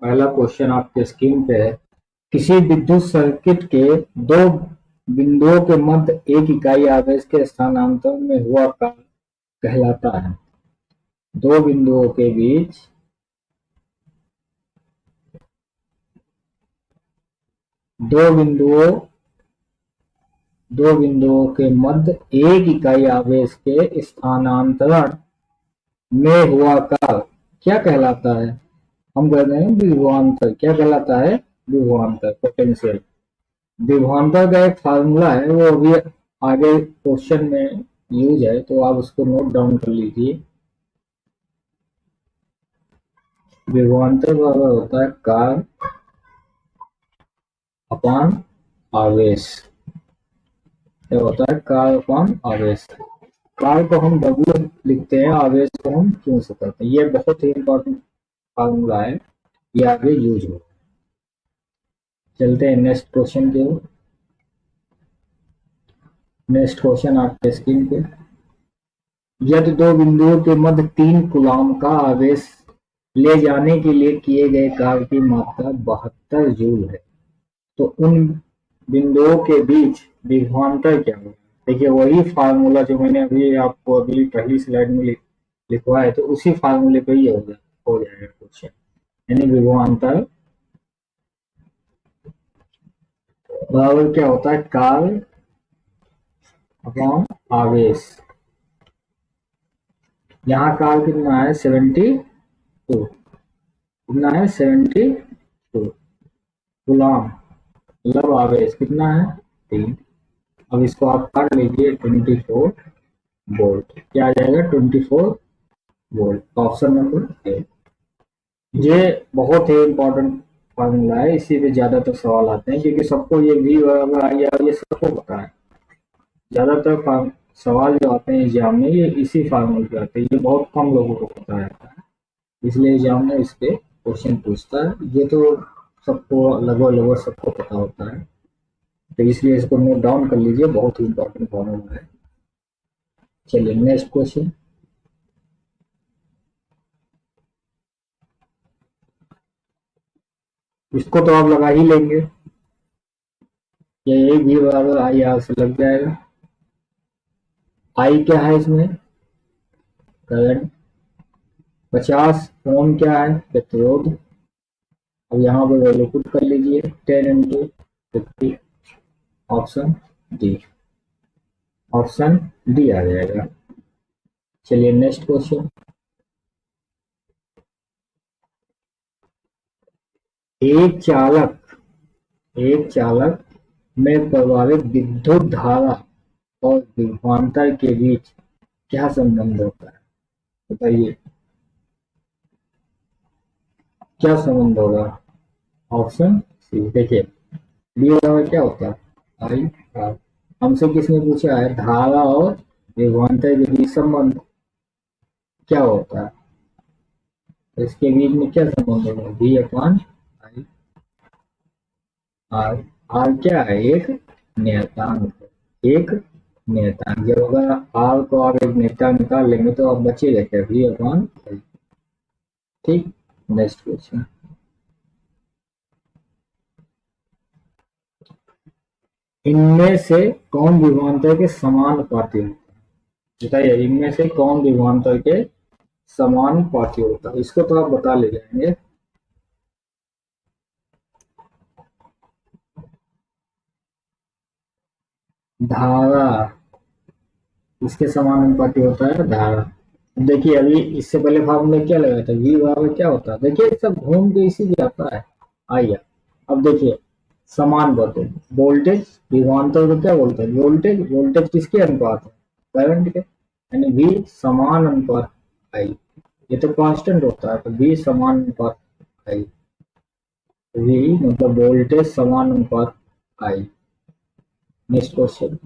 पहला क्वेश्चन आपके स्क्रीन पे है। किसी विद्युत सर्किट के दो बिंदुओं के मध्य एक इकाई आवेश के स्थानांतरण में हुआ कार्य कहलाता है। दो बिंदुओं के बीच दो बिंदुओं दो बिंदुओं के मध्य एक इकाई आवेश के स्थानांतरण में हुआ कार्य क्या कहलाता है? हम कहते हैं विभवांतर। क्या कहलाता है? विभवांतर, पोटेंशियल। विभवांतर का एक फार्मूला है, वो अभी आगे क्वेश्चन में यूज है, तो आप उसको नोट डाउन कर लीजिए। विभवांतर बराबर होता है कार्य अपान आवेश। क्या होता है? कार्य अपान आवेश। कार्य को हम W लिखते हैं, आवेश को हम Q से करते हैं। ये बहुत ही इंपॉर्टेंट फार्मूला है, ये आगे यूज होगा। चलते हैं नेक्स्ट क्वेश्चन की ओर। नेक्स्ट क्वेश्चन आपके स्क्रीन पे। यदि दो बिंदुओं के मध्य 3 कूलॉम का आवेश ले जाने के लिए किए गए कार्य की मात्रा 72 जूल है, तो उन बिंदुओं के बीच विभवांतर क्या होगा? देखिए, वही फार्मूला जो मैंने आपको पहली स्लाइड में लिखवाया है, तो उसी फार्मूले पे ही हो जाएगा क्वेश्चन। यानी विभवांतर बराबर क्या होता है? कार्य अपॉन आवेश। यहाँ कार्य कितना है? 72। कितना है? 72 कूलॉम। मतलब आवेश कितना है? 3। अब इसको आप काट लीजिए, 24 वोल्ट। क्या आ जाएगा? 24 वोल्ट। Option number A. ये बहुत ही इंपॉर्टेंट फार्मूला है, इसी पे ज्यादातर सवाल आते हैं, क्योंकि सबको ये V बराबर I R ये सबको पता है। ज्यादातर सवाल जो आते हैं एग्जाम में, ये इसी फार्मूले पे आते हैं। ये बहुत कम लोगों को पता रहता है, इसलिए एग्जाम में इस पे क्वेश्चन पूछता है। ये तो सबको लगभग सबको पता होता है, तो इसलिए इसको नोट डाउन कर लीजिए, बहुत ही इंपॉर्टेंट फार्मूला है। चलिए नेक्स्ट क्वेश्चन। इसको तो आप लगा ही लेंगे, ये V बराबर I R से लग जाएगा। I क्या है इसमें? करंट। 50 ओम क्या है? प्रतिरोध। अब यहाँ पर वैल्यू पुट कर लीजिए, 10 into 50। Option D. Option D आ जाएगा। चलिए नेक्स्ट क्वेश्चन। एक चालक में प्रवाहित विद्युत धारा और विभवांतर के बीच क्या संबंध होता है? बताइए, क्या संबंध होगा? Option C. देखिए, बी बराबर क्या होता है? I R. हमसे किसने पूछा है? धारा और विभवांतर के बीच संबंध क्या होता है? तो इसके बीच में क्या संबंध होगा? V upon I R. R क्या है? एक नियतांक। एक नियतांक। जब अगर आर को आप एक नियतांक निकाल लेंगे तो आप बचेगा क्या? V upon I. ठीक। Next question. इनमें से कौन विभवांतर के समानुपाती होता है? बताइए, इनमें से कौन विभवांतर के समानुपाती होता है? इसको तो आप बता ले जाएंगे। धारा। इसके समानुपाती होता है धारा। देखिए, अभी इससे पहले फार्मूला क्या लगाया था? V बराबर क्या होता है? देखिए, सब घूम के इसी पे आता है। आइए, अब देखिए, समान बातें। वोल्टेज विभवांतर को क्या बोलते हैं? वोल्टेज। वोल्टेज किसके अनुपात है? करंट के। यानी V समान अनुपात I। ये तो कांस्टेंट होता है, तो V समान अनुपात I। V मतलब वोल्टेज समान अनुपात I। Next question.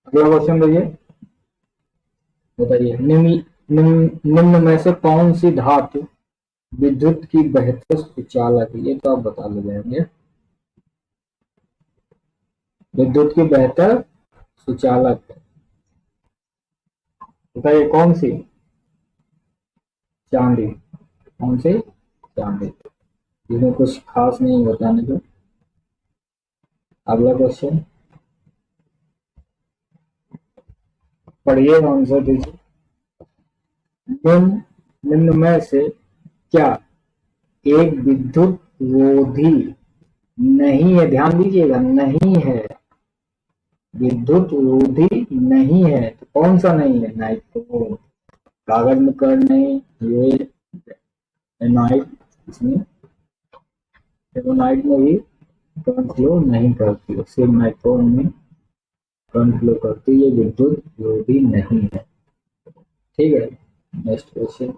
अगला क्वेश्चन देखिए। बताइए, निम्न में से कौन सी धातु विद्युत की बेहतर सुचालक है? ये तो आप बता ले जाएंगे। विद्युत की बेहतर सुचालक है। बताइए कौन सी? चांदी। कौन सी? चांदी। इसमें कुछ खास नहीं बताने को। अगला क्वेश्चन पढ़िए, आंसर दीजिए। निम्न निम्न में से क्या एक विद्युत रोधी नहीं है? ध्यान दीजिएगा, नहीं है। विद्युत रोधी नहीं है तो कौन सा नहीं है? नाइट्रोजन। कागज में करंट नहीं, ये एनाइट, इसमें एमोनाइट में भी करंट फ्लो नहीं करती है, सिर्फ नाइट्रोजन में करंट फ्लो करती है, विद्युत रोधी नहीं है। ठीक है, नेक्स्ट क्वेश्चन।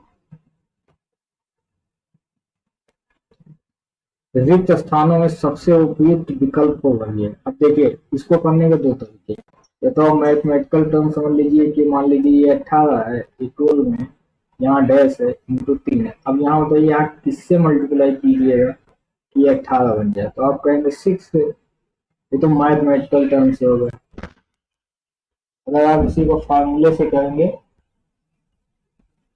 रिक्त स्थानों में सबसे उपयुक्त विकल्प वही है। अब देखिए, इसको करने के दो तरीके। या तो मैथमेटिकल टर्म समझ लीजिए कि मान लीजिए ये 18 है, इक्वल में यहाँ डैश है इंटू 3 है। अब यहाँ बताइए यहाँ किससे मल्टीप्लाई कीजिएगा कि ये 18 बन जाए? तो आप कहेंगे 6 से। ये तो मैथमेटिकल टर्म से होगा। अगर आप इसी को फार्मूले से करेंगे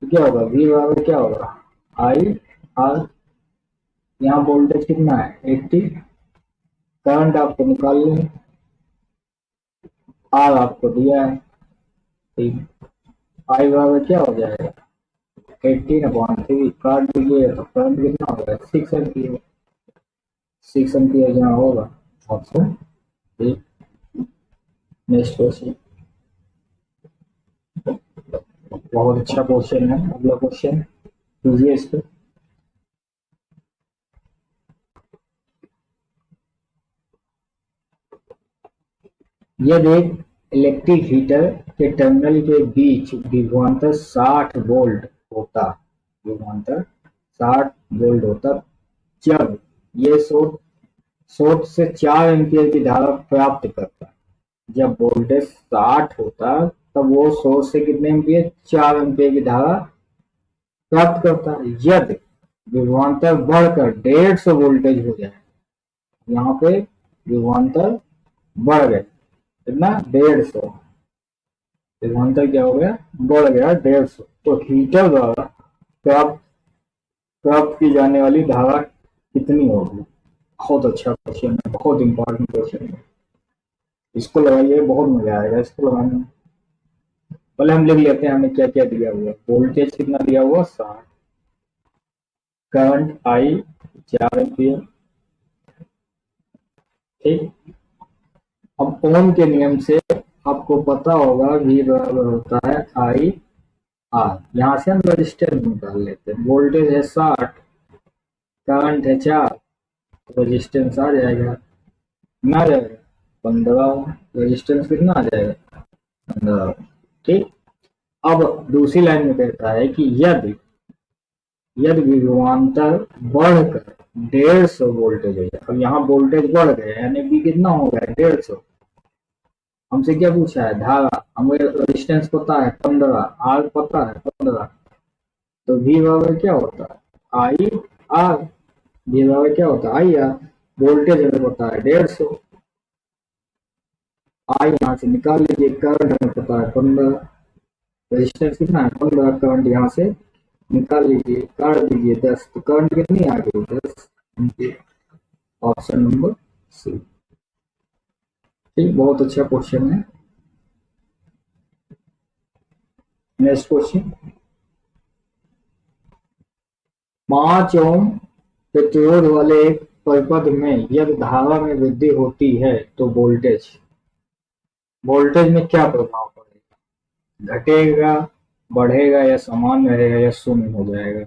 तो क्या होगा? V बराबर क्या होगा? I R. यहाँ वोल्टेज कितना है? 80। करंट आपको निकाल लें, आर आपको दिया है। ठीक, आई बराबर क्या हो जाएगा? 18/3 काट दीजिए तो करंट कितना होगा? 6 एम्पियर। 6 एम्पियर जहाँ होगा ऑप्शन ए। नेक्स्ट क्वेश्चन, बहुत अच्छा क्वेश्चन है। अगला क्वेश्चन कीजिए इसको। यदि एक इलेक्ट्रिक हीटर के टर्मिनल के बीच विभवांतर 60 वोल्ट होता, विभवांतर 60 वोल्ट होता, जब ये सोर्स से 4 एम्पियर की धारा प्राप्त करता। जब वोल्टेज 60 होता तब वो सोर्स से कितने एम्पियर? 4 एम्पियर की धारा प्राप्त करता है। यदि विभवांतर बढ़कर 150 वोल्टेज हो जाए, यहाँ पे विभवांतर बढ़ गए कितना? 150। विभवांतर क्या हो गया? बढ़ गया 150। तो हीटर द्वारा प्राप्त प्राप्त की जाने वाली धारा कितनी होगी? बहुत अच्छा क्वेश्चन है, बहुत इंपॉर्टेंट क्वेश्चन है। इसको लगाइए, बहुत मजा आएगा इसको लगाने में। पहले हम लिख लेते हैं हमें क्या क्या दिया हुआ है। वोल्टेज कितना दिया हुआ? 60। Current I 4 ampere. ठीक, अब ओम के नियम से आपको पता होगा V बराबर होता है आई आर। यहाँ से हम रेजिस्टेंस निकाल लेते हैं। वोल्टेज है 60, करंट है 4, रेजिस्टेंस आ जाएगा ना, जाएगा 15। रेजिस्टेंस कितना आ जाएगा? 15। ठीक, अब दूसरी लाइन में कहता है कि यदि यदि विभवांतर बढ़कर 150 वोल्टेज हो जाए। अब यहाँ वोल्टेज बढ़ गए यानी भी कितना हो गया? 150। हमसे क्या पूछा है? धारा। हमें रेजिस्टेंस पता है 15, आर पता है 15, तो V बराबर क्या होता है? I are. V बराबर क्या होता है? I are. वोल्टेज हमें पता है 150, आई यहाँ से निकाल लीजिए। करंट हमें पता है 15, रेजिस्टेंस कितना है? 15। करंट यहाँ से निकाल लीजिए, काट दीजिए 10, तो करंट कितनी आ गई? 10। Option number C. ठीक, बहुत अच्छा क्वेश्चन है। नेक्स्ट क्वेश्चन, 5 ओम प्रतिरोध वाले एक परिपथ में यदि धारा में वृद्धि होती है तो वोल्टेज वोल्टेज में क्या प्रभाव पड़ेगा? घटेगा, बढ़ेगा, या समान रहेगा, या शून्य हो जाएगा?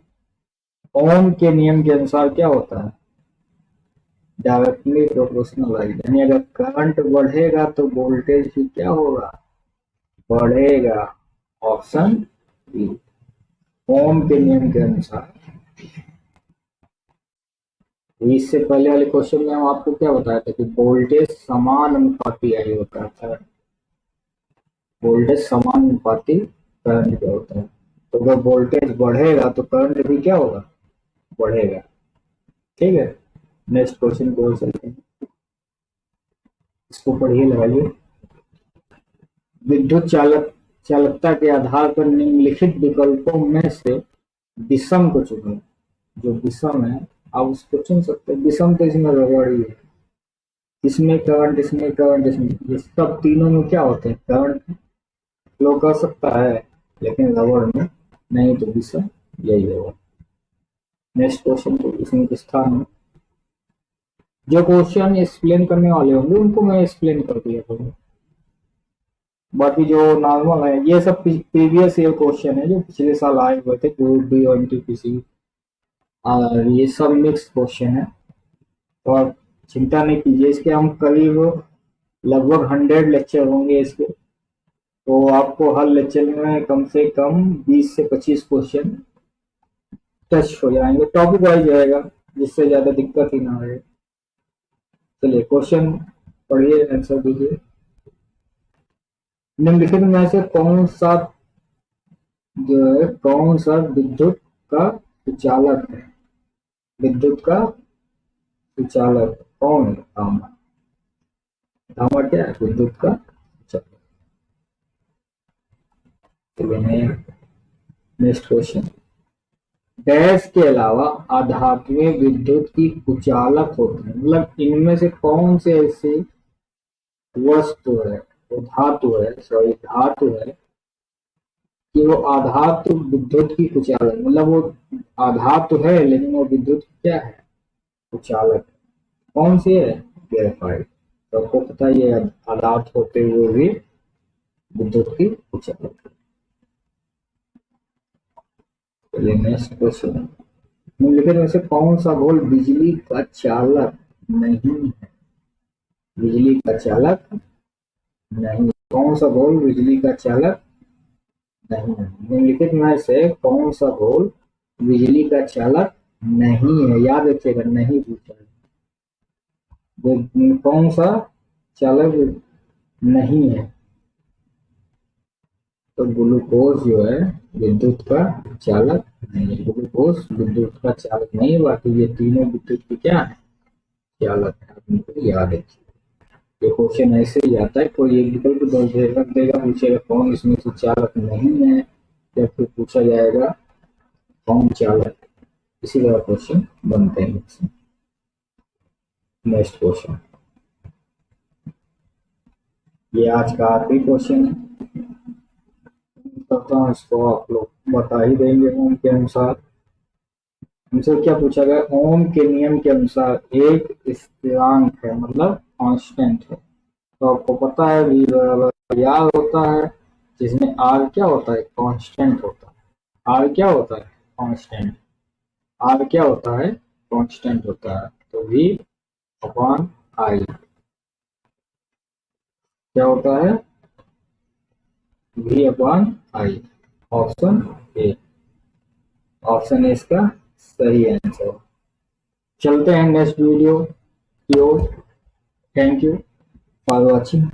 ओम के नियम के अनुसार क्या होता है? Directly proportional. यानी अगर करंट बढ़ेगा तो वोल्टेज भी क्या होगा? बढ़ेगा। Option B. ओम के नियम के अनुसार। इससे पहले वाले क्वेश्चन में हम आपको क्या बताया था कि वोल्टेज समानुपाती आई होता है। वोल्टेज समानुपाती करंट क्या होता है? तो अगर वोल्टेज बढ़ेगा तो करंट भी क्या होगा? बढ़ेगा। ठीक है, नेक्स्ट क्वेश्चन को चलते हैं। इसको पढ़िए, लगाइए। विद्युत चालक चालकता के आधार पर निम्नलिखित विकल्पों में से विषम को चुनें। जो विषम है आप उसको चुन सकते हैं। विषम तो इसमें रबड़ ही है, इसमें करंट, इसमें करंट, इसमें, ये सब तीनों में क्या होते हैं, करंट फ्लो कर सकता है, लेकिन रबड़ में नहीं, तो विषम यही होगा। नेक्स्ट क्वेश्चन को इसमें स्थान में जो क्वेश्चन एक्सप्लेन करने वाले होंगे उनको मैं एक्सप्लेन कर दिया करूँगा। बाकी जो नॉर्मल है ये सब प्रीवियस ईयर क्वेश्चन है जो पिछले साल आए हुए थे, ग्रुप डी और एनटीपीसी, और ये सब मिक्स क्वेश्चन है। तो आप चिंता नहीं कीजिए, इसके हम करीब लगभग 100 लेक्चर होंगे इसके, तो आपको हर लेक्चर में कम से कम 20 से 25 क्वेश्चन टच हो जाएंगे, टॉपिक वाइज रहेगा, जिससे ज्यादा दिक्कत ही ना आए। चलिए क्वेश्चन पढ़िए, आंसर दीजिए। निम्नलिखित में से कौन सा विद्युत का सुचालक है? विद्युत का सुचालक कौन है? तांबा। तांबा क्या है? विद्युत का सुचालक। चलिए नेक्स्ट क्वेश्चन। गैस के अलावा अधात्मीय विद्युत की कुचालक होते हैं, मतलब इनमें से कौन से ऐसे वस्तु है, धातु है कि वो आधातु विद्युत की कुचालक, मतलब वो आधातु है लेकिन वो विद्युत क्या है, कुचालक। कौन सी है? ग्रेफाइट। तो आपको पता है ये आधातु होते हुए भी विद्युत की कुचालक। चलिए नेक्स्ट क्वेश्चन। निम्नलिखित में से कौन सा घोल बिजली का चालक नहीं है? बिजली का चालक नहीं। कौन सा घोल बिजली का चालक नहीं है? निम्नलिखित में से कौन सा घोल बिजली का चालक नहीं है? याद रखिएगा, नहीं पूछा है। कौन सा चालक नहीं है? तो ग्लूकोज जो है विद्युत का चालक नहीं है। ग्लूकोज विद्युत का चालक नहीं है, बाकी ये तीनों विद्युत की क्या है, चालक है। आप इनको याद रखिए। ये क्वेश्चन ऐसे ही आता है, कोई एक विकल्प रख देगा, पूछेगा कौन इसमें से चालक नहीं है, या फिर पूछा जाएगा कौन चालक, इसी तरह क्वेश्चन बनते हैं। नेक्स्ट क्वेश्चन, ये आज का आखिरी क्वेश्चन है, करता हूँ इसको आप लोग बता ही देंगे। ओम के अनुसार हमसे क्या पूछा गया? ओम के नियम के अनुसार एक स्थिरांक है, मतलब कांस्टेंट है, तो आपको पता है V बराबर आर होता है, जिसमें आर क्या होता है, कांस्टेंट होता है। आर क्या होता है? कांस्टेंट। आर क्या होता है? कांस्टेंट होता है। तो V अपॉन आई क्या होता है? V upon I. Option A. Option A इसका सही आंसर। चलते हैं नेक्स्ट वीडियो की ओर। Thank you for watching.